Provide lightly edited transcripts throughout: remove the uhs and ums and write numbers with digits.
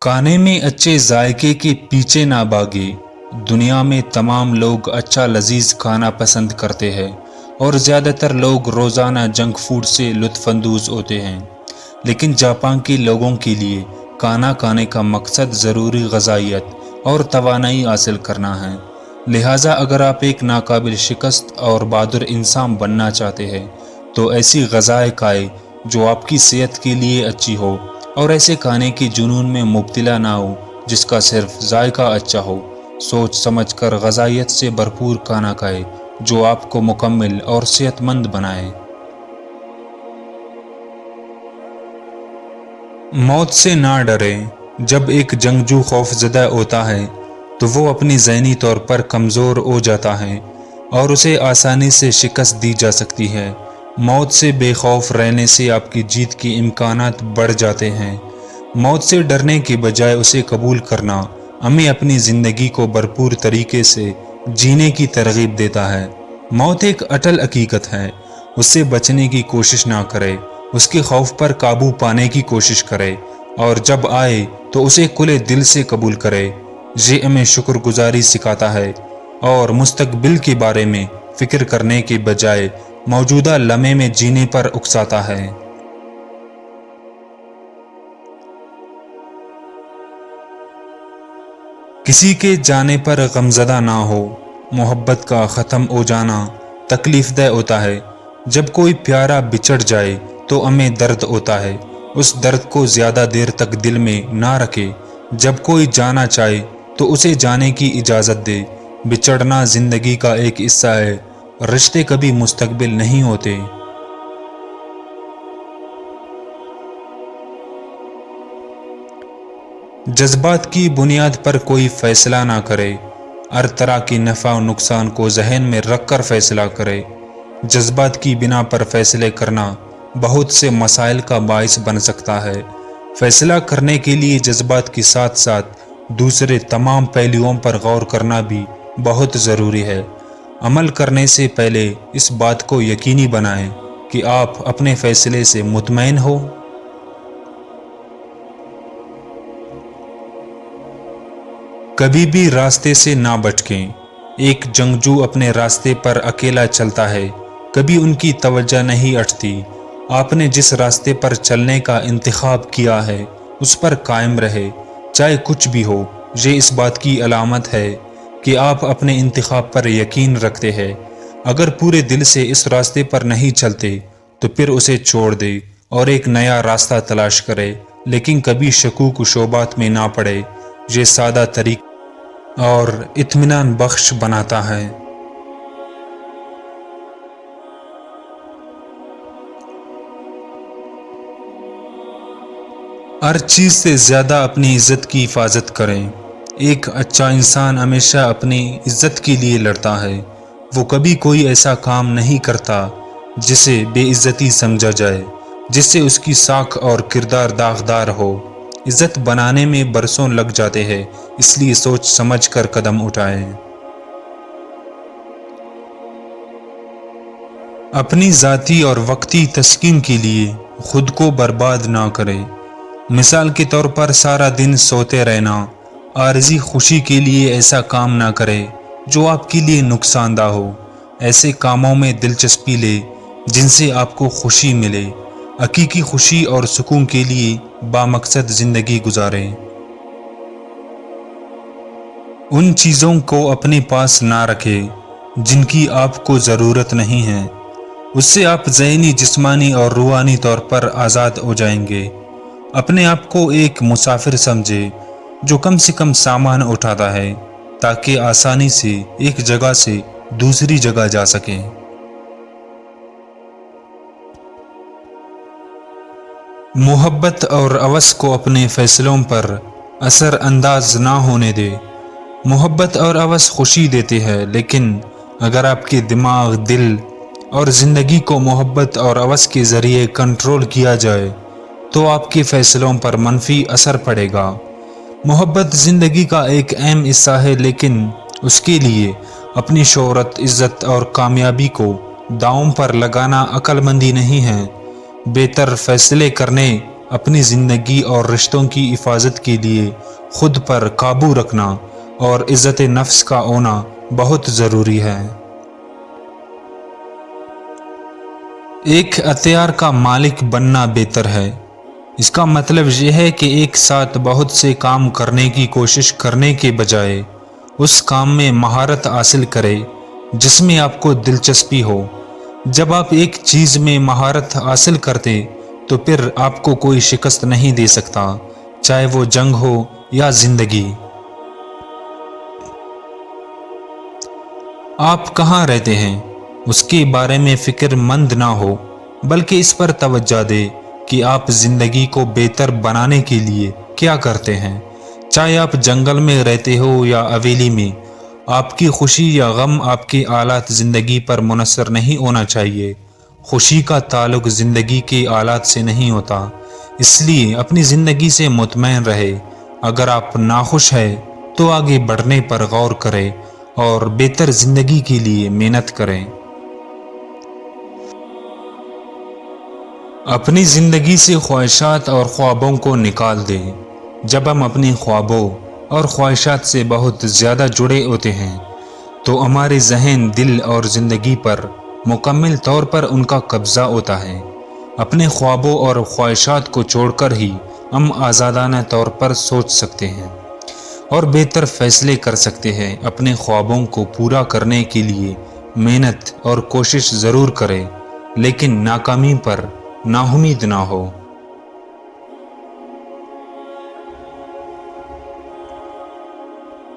کھانے میں اچھے ذائقے کے پیچھے نہ بھاگے۔ دنیا میں تمام لوگ اچھا لذیذ کھانا پسند کرتے ہیں اور زیادہ تر لوگ روزانہ جنک فوڈ سے لطف اندوز ہوتے ہیں، لیکن جاپان کے لوگوں کے لیے کھانا کھانے کا مقصد ضروری غذائیت اور توانائی حاصل کرنا ہے۔ لہٰذا اگر آپ ایک ناقابل شکست اور بہادر انسان بننا چاہتے ہیں تو ایسی غذائیں کھائیں جو آپ کی صحت کے لیے اچھی ہو، اور ایسے کھانے کے جنون میں مبتلا نہ ہو جس کا صرف ذائقہ اچھا ہو۔ سوچ سمجھ کر غذائیت سے بھرپور کھانا کھائیں جو آپ کو مکمل اور صحت مند بنائے۔ موت سے نہ ڈریں۔ جب ایک جنگجو خوف زدہ ہوتا ہے تو وہ اپنی ذہنی طور پر کمزور ہو جاتا ہے اور اسے آسانی سے شکست دی جا سکتی ہے۔ موت سے بے خوف رہنے سے آپ کی جیت کے امکانات بڑھ جاتے ہیں۔ موت سے ڈرنے کے بجائے اسے قبول کرنا ہمیں اپنی زندگی کو بھرپور طریقے سے جینے کی ترغیب دیتا ہے۔ موت ایک اٹل حقیقت ہے، اس سے بچنے کی کوشش نہ کرے، اس کے خوف پر قابو پانے کی کوشش کرے، اور جب آئے تو اسے کھلے دل سے قبول کرے۔ یہ ہمیں شکر گزاری سکھاتا ہے اور مستقبل کے بارے میں فکر کرنے کے بجائے موجودہ لمحے میں جینے پر اکساتا ہے۔ کسی کے جانے پر غمزدہ نہ ہو۔ محبت کا ختم ہو جانا تکلیف دہ ہوتا ہے۔ جب کوئی پیارا بچھڑ جائے تو ہمیں درد ہوتا ہے۔ اس درد کو زیادہ دیر تک دل میں نہ رکھے۔ جب کوئی جانا چاہے تو اسے جانے کی اجازت دے۔ بچھڑنا زندگی کا ایک حصہ ہے، رشتے کبھی مستقبل نہیں ہوتے۔ جذبات کی بنیاد پر کوئی فیصلہ نہ کرے۔ ہر طرح کی نفع و نقصان کو ذہن میں رکھ کر فیصلہ کرے۔ جذبات کی بنا پر فیصلے کرنا بہت سے مسائل کا باعث بن سکتا ہے۔ فیصلہ کرنے کے لیے جذبات کے ساتھ ساتھ دوسرے تمام پہلوؤں پر غور کرنا بھی بہت ضروری ہے۔ عمل کرنے سے پہلے اس بات کو یقینی بنائیں کہ آپ اپنے فیصلے سے مطمئن ہو۔ کبھی بھی راستے سے نہ بھٹکیں۔ ایک جنگجو اپنے راستے پر اکیلا چلتا ہے، کبھی ان کی توجہ نہیں ہٹتی۔ آپ نے جس راستے پر چلنے کا انتخاب کیا ہے اس پر قائم رہے، چاہے کچھ بھی ہو۔ یہ اس بات کی علامت ہے کہ آپ اپنے انتخاب پر یقین رکھتے ہیں۔ اگر پورے دل سے اس راستے پر نہیں چلتے تو پھر اسے چھوڑ دے اور ایک نیا راستہ تلاش کرے، لیکن کبھی شکوک و شبہات میں نہ پڑے۔ یہ سادہ طریقہ اور اطمینان بخش بناتا ہے۔ ہر چیز سے زیادہ اپنی عزت کی حفاظت کریں۔ ایک اچھا انسان ہمیشہ اپنی عزت کے لیے لڑتا ہے۔ وہ کبھی کوئی ایسا کام نہیں کرتا جسے بے عزتی سمجھا جائے، جس سے اس کی ساکھ اور کردار داغدار ہو۔ عزت بنانے میں برسوں لگ جاتے ہیں، اس لیے سوچ سمجھ کر قدم اٹھائیں۔ اپنی ذاتی اور وقتی تسکین کے لیے خود کو برباد نہ کریں۔ مثال کے طور پر سارا دن سوتے رہنا۔ عارضی خوشی کے لیے ایسا کام نہ کرے جو آپ کے لیے نقصان دہ ہو۔ ایسے کاموں میں دلچسپی لے جن سے آپ کو خوشی ملے۔ حقیقی خوشی اور سکون کے لیے بامقصد زندگی گزاریں۔ ان چیزوں کو اپنے پاس نہ رکھیں جن کی آپ کو ضرورت نہیں ہے۔ اس سے آپ ذہنی، جسمانی اور روحانی طور پر آزاد ہو جائیں گے۔ اپنے آپ کو ایک مسافر سمجھے جو کم سے کم سامان اٹھاتا ہے تاکہ آسانی سے ایک جگہ سے دوسری جگہ جا سکیں۔ محبت اور ہوس کو اپنے فیصلوں پر اثر انداز نہ ہونے دے۔ محبت اور ہوس خوشی دیتے ہیں، لیکن اگر آپ کے دماغ، دل اور زندگی کو محبت اور ہوس کے ذریعے کنٹرول کیا جائے تو آپ کے فیصلوں پر منفی اثر پڑے گا۔ محبت زندگی کا ایک اہم حصہ ہے، لیکن اس کے لیے اپنی شہرت، عزت اور کامیابی کو داؤں پر لگانا عقل مندی نہیں ہے۔ بہتر فیصلے کرنے اپنی زندگی اور رشتوں کی حفاظت کے لیے خود پر قابو رکھنا اور عزت نفس کا ہونا بہت ضروری ہے۔ ایک اختیار کا مالک بننا بہتر ہے۔ اس کا مطلب یہ ہے کہ ایک ساتھ بہت سے کام کرنے کی کوشش کرنے کے بجائے اس کام میں مہارت حاصل کرے جس میں آپ کو دلچسپی ہو۔ جب آپ ایک چیز میں مہارت حاصل کرتے تو پھر آپ کو کوئی شکست نہیں دے سکتا، چاہے وہ جنگ ہو یا زندگی۔ آپ کہاں رہتے ہیں اس کے بارے میں فکر مند نہ ہو، بلکہ اس پر توجہ دے کہ آپ زندگی کو بہتر بنانے کے لیے کیا کرتے ہیں۔ چاہے آپ جنگل میں رہتے ہو یا حویلی میں، آپ کی خوشی یا غم آپ کے حالات زندگی پر منحصر نہیں ہونا چاہیے۔ خوشی کا تعلق زندگی کے حالات سے نہیں ہوتا، اس لیے اپنی زندگی سے مطمئن رہے۔ اگر آپ ناخوش ہیں تو آگے بڑھنے پر غور کریں اور بہتر زندگی کے لیے محنت کریں۔ اپنی زندگی سے خواہشات اور خوابوں کو نکال دیں۔ جب ہم اپنی خوابوں اور خواہشات سے بہت زیادہ جڑے ہوتے ہیں تو ہمارے ذہن، دل اور زندگی پر مکمل طور پر ان کا قبضہ ہوتا ہے۔ اپنے خوابوں اور خواہشات کو چھوڑ کر ہی ہم آزادانہ طور پر سوچ سکتے ہیں اور بہتر فیصلے کر سکتے ہیں۔ اپنے خوابوں کو پورا کرنے کے لیے محنت اور کوشش ضرور کریں، لیکن ناکامی پر ناامید نہ ہو۔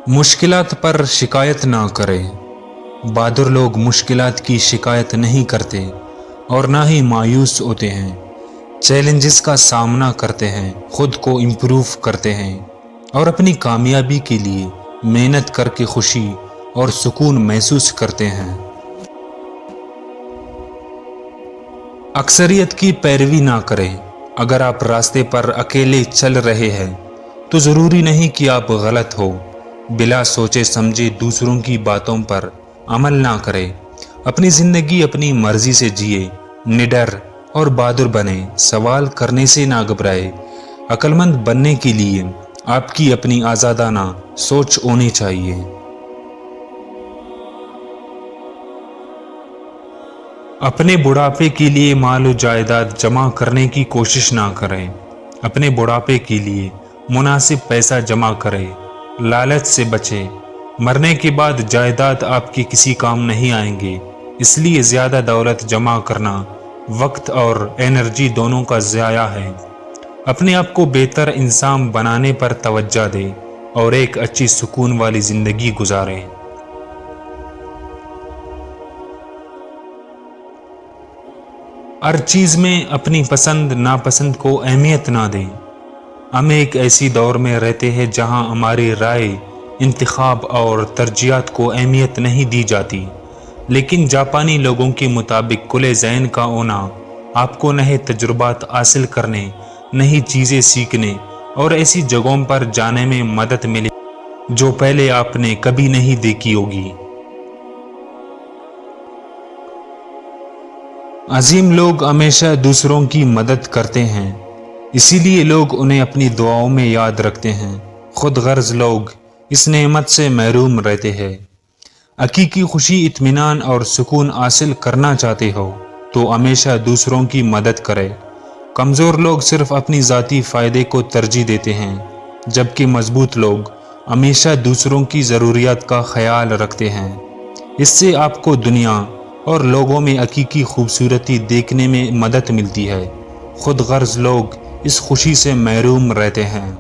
مشکلات پر شکایت نہ کریں۔ بہادر لوگ مشکلات کی شکایت نہیں کرتے اور نہ ہی مایوس ہوتے ہیں۔ چیلنجز کا سامنا کرتے ہیں، خود کو امپروو کرتے ہیں اور اپنی کامیابی کے لیے محنت کر کے خوشی اور سکون محسوس کرتے ہیں۔ اکثریت کی پیروی نہ کریں۔ اگر آپ راستے پر اکیلے چل رہے ہیں تو ضروری نہیں کہ آپ غلط ہو۔ بلا سوچے سمجھے دوسروں کی باتوں پر عمل نہ کریں۔ اپنی زندگی اپنی مرضی سے جیے، نڈر اور بہادر بنے، سوال کرنے سے نہ گھبرائے۔ عقل مند بننے کے لیے آپ کی اپنی آزادانہ سوچ ہونی چاہیے۔ اپنے بڑھاپے کے لیے مال و جائیداد جمع کرنے کی کوشش نہ کریں۔ اپنے بڑھاپے کے لیے مناسب پیسہ جمع کریں، لالچ سے بچیں۔ مرنے کے بعد جائیداد آپ کے کسی کام نہیں آئیں گے، اس لیے زیادہ دولت جمع کرنا وقت اور انرجی دونوں کا ضیاع ہے۔ اپنے آپ کو بہتر انسان بنانے پر توجہ دیں اور ایک اچھی سکون والی زندگی گزاریں۔ ہر چیز میں اپنی پسند ناپسند کو اہمیت نہ دیں۔ ہم ایک ایسی دور میں رہتے ہیں جہاں ہماری رائے، انتخاب اور ترجیحات کو اہمیت نہیں دی جاتی، لیکن جاپانی لوگوں کے مطابق کھلے ذہن کا ہونا آپ کو نئے تجربات حاصل کرنے، نئی چیزیں سیکھنے اور ایسی جگہوں پر جانے میں مدد ملے جو پہلے آپ نے کبھی نہیں دیکھی ہوگی۔ عظیم لوگ ہمیشہ دوسروں کی مدد کرتے ہیں، اسی لیے لوگ انہیں اپنی دعاؤں میں یاد رکھتے ہیں۔ خود غرض لوگ اس نعمت سے محروم رہتے ہیں۔ حقیقی خوشی، اطمینان اور سکون حاصل کرنا چاہتے ہو تو ہمیشہ دوسروں کی مدد کرے۔ کمزور لوگ صرف اپنی ذاتی فائدے کو ترجیح دیتے ہیں، جبکہ مضبوط لوگ ہمیشہ دوسروں کی ضروریات کا خیال رکھتے ہیں۔ اس سے آپ کو دنیا اور لوگوں میں حقیقی خوبصورتی دیکھنے میں مدد ملتی ہے۔ خود غرض لوگ اس خوشی سے محروم رہتے ہیں۔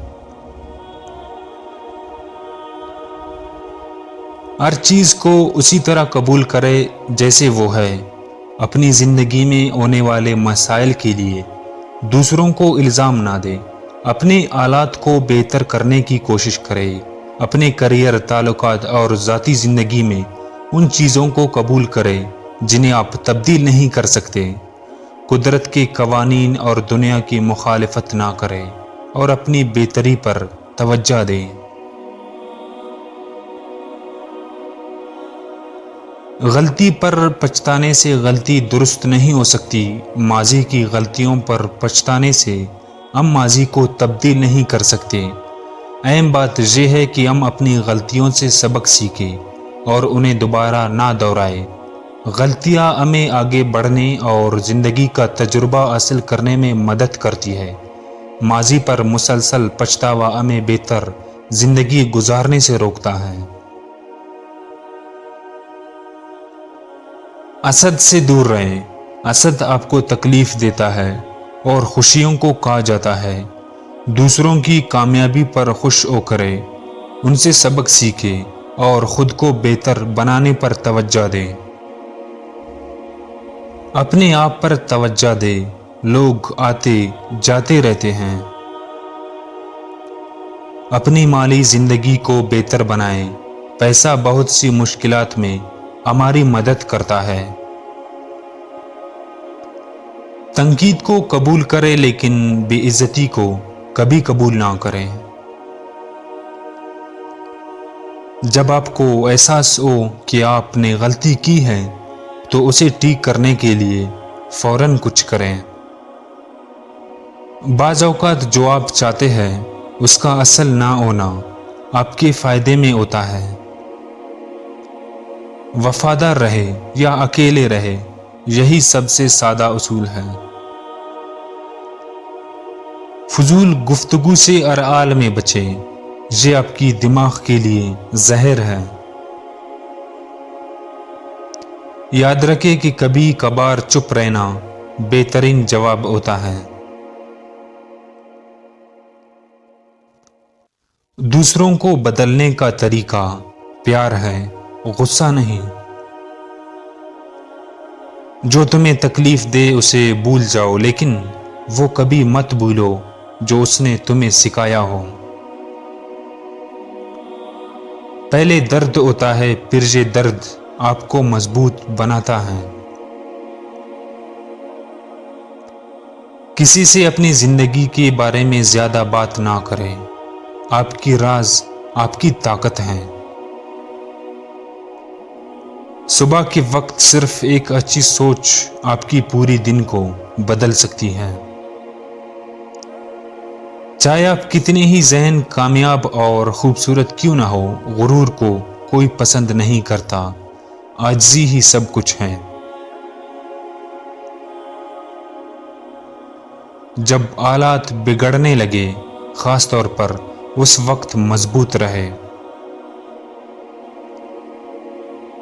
ہر چیز کو اسی طرح قبول کرے جیسے وہ ہے۔ اپنی زندگی میں ہونے والے مسائل کے لیے دوسروں کو الزام نہ دے۔ اپنے حالات کو بہتر کرنے کی کوشش کرے۔ اپنے کیریئر، تعلقات اور ذاتی زندگی میں ان چیزوں کو قبول کرے جنہیں آپ تبدیل نہیں کر سکتے۔ قدرت کے قوانین اور دنیا کی مخالفت نہ کریں اور اپنی بہتری پر توجہ دیں۔ غلطی پر پچھتانے سے غلطی درست نہیں ہو سکتی۔ ماضی کی غلطیوں پر پچھتانے سے ہم ماضی کو تبدیل نہیں کر سکتے۔ اہم بات یہ ہے کہ ہم اپنی غلطیوں سے سبق سیکھیں اور انہیں دوبارہ نہ دہرائیں۔ غلطیاں ہمیں آگے بڑھنے اور زندگی کا تجربہ حاصل کرنے میں مدد کرتی ہے۔ ماضی پر مسلسل پچھتاوا ہمیں بہتر زندگی گزارنے سے روکتا ہے۔ حسد سے دور رہیں۔ حسد آپ کو تکلیف دیتا ہے اور خوشیوں کو کھا جاتا ہے۔ دوسروں کی کامیابی پر خوش ہو کرے، ان سے سبق سیکھے اور خود کو بہتر بنانے پر توجہ دے۔ اپنے آپ پر توجہ دے۔ لوگ آتے جاتے رہتے ہیں۔ اپنی مالی زندگی کو بہتر بنائیں۔ پیسہ بہت سی مشکلات میں ہماری مدد کرتا ہے۔ تنقید کو قبول کریں لیکن بے عزتی کو کبھی قبول نہ کریں۔ جب آپ کو احساس ہو کہ آپ نے غلطی کی ہے تو اسے ٹھیک کرنے کے لیے فوراً کچھ کریں۔ بعض اوقات جو آپ چاہتے ہیں اس کا اصل نہ ہونا آپ کے فائدے میں ہوتا ہے۔ وفادار رہے یا اکیلے رہے، یہی سب سے سادہ اصول ہے۔ فضول گفتگو سے ہر حال میں بچیں، یہ آپ کی دماغ کے لیے زہر ہے۔ یاد رکھیں کہ کبھی کبھار چپ رہنا بہترین جواب ہوتا ہے۔ دوسروں کو بدلنے کا طریقہ پیار ہے، غصہ نہیں۔ جو تمہیں تکلیف دے اسے بھول جاؤ، لیکن وہ کبھی مت بھولو جو اس نے تمہیں سکھایا ہو۔ پہلے درد ہوتا ہے، پھر یہ درد آپ کو مضبوط بناتا ہے۔ کسی سے اپنی زندگی کے بارے میں زیادہ بات نہ کریں۔ آپ کی راز آپ کی طاقت ہے۔ صبح کے وقت صرف ایک اچھی سوچ آپ کی پوری دن کو بدل سکتی ہے۔ چاہے آپ کتنے ہی ذہین، کامیاب اور خوبصورت کیوں نہ ہو، غرور کو کوئی پسند نہیں کرتا۔ عاجزی ہی سب کچھ ہے۔ جب حالات بگڑنے لگے، خاص طور پر اس وقت مضبوط رہے۔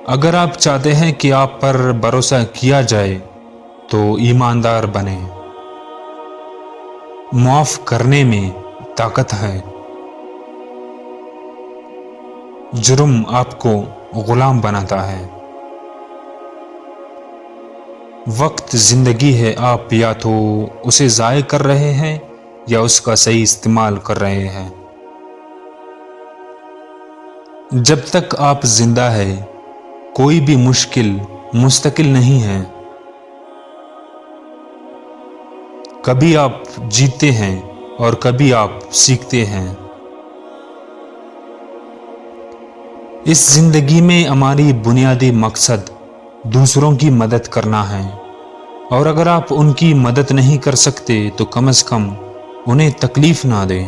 اگر آپ چاہتے ہیں کہ آپ پر بھروسہ کیا جائے تو ایماندار بنیں۔ معاف کرنے میں طاقت ہے۔ جرم آپ کو غلام بناتا ہے۔ وقت زندگی ہے، آپ یا تو اسے ضائع کر رہے ہیں یا اس کا صحیح استعمال کر رہے ہیں۔ جب تک آپ زندہ ہیں، کوئی بھی مشکل مستقل نہیں ہے۔ کبھی آپ جیتتے ہیں اور کبھی آپ سیکھتے ہیں۔ اس زندگی میں ہماری بنیادی مقصد دوسروں کی مدد کرنا ہے، اور اگر آپ ان کی مدد نہیں کر سکتے تو کم از کم انہیں تکلیف نہ دیں۔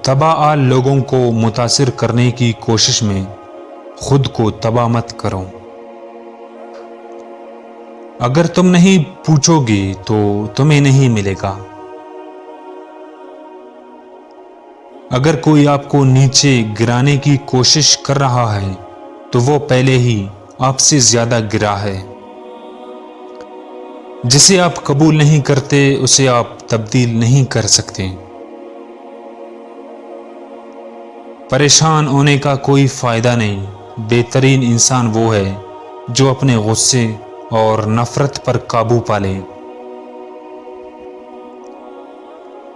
تباہ حال لوگوں کو متاثر کرنے کی کوشش میں خود کو تباہ مت کرو۔ اگر تم نہیں پوچھو گے تو تمہیں نہیں ملے گا۔ اگر کوئی آپ کو نیچے گرانے کی کوشش کر رہا ہے تو وہ پہلے ہی آپ سے زیادہ گرا ہے۔ جسے آپ قبول نہیں کرتے اسے آپ تبدیل نہیں کر سکتے۔ پریشان ہونے کا کوئی فائدہ نہیں۔ بہترین انسان وہ ہے جو اپنے غصے اور نفرت پر قابو پالے۔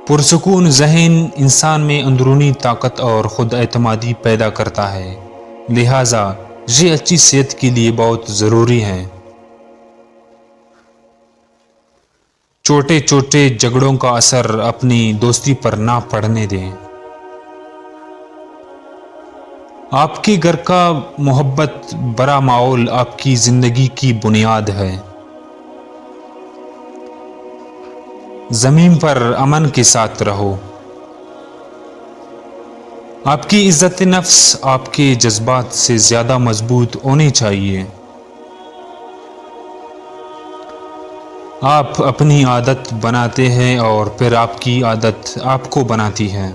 پرسکون ذہن انسان میں اندرونی طاقت اور خود اعتمادی پیدا کرتا ہے، لہذا یہ اچھی صحت کے لیے بہت ضروری ہے۔ چھوٹے چھوٹے جھگڑوں کا اثر اپنی دوستی پر نہ پڑنے دیں۔ آپ کے گھر کا محبت بھرا ماحول آپ کی زندگی کی بنیاد ہے۔ زمین پر امن کے ساتھ رہو۔ آپ کی عزت نفس آپ کے جذبات سے زیادہ مضبوط ہونی چاہیے۔ آپ اپنی عادت بناتے ہیں اور پھر آپ کی عادت آپ کو بناتی ہے۔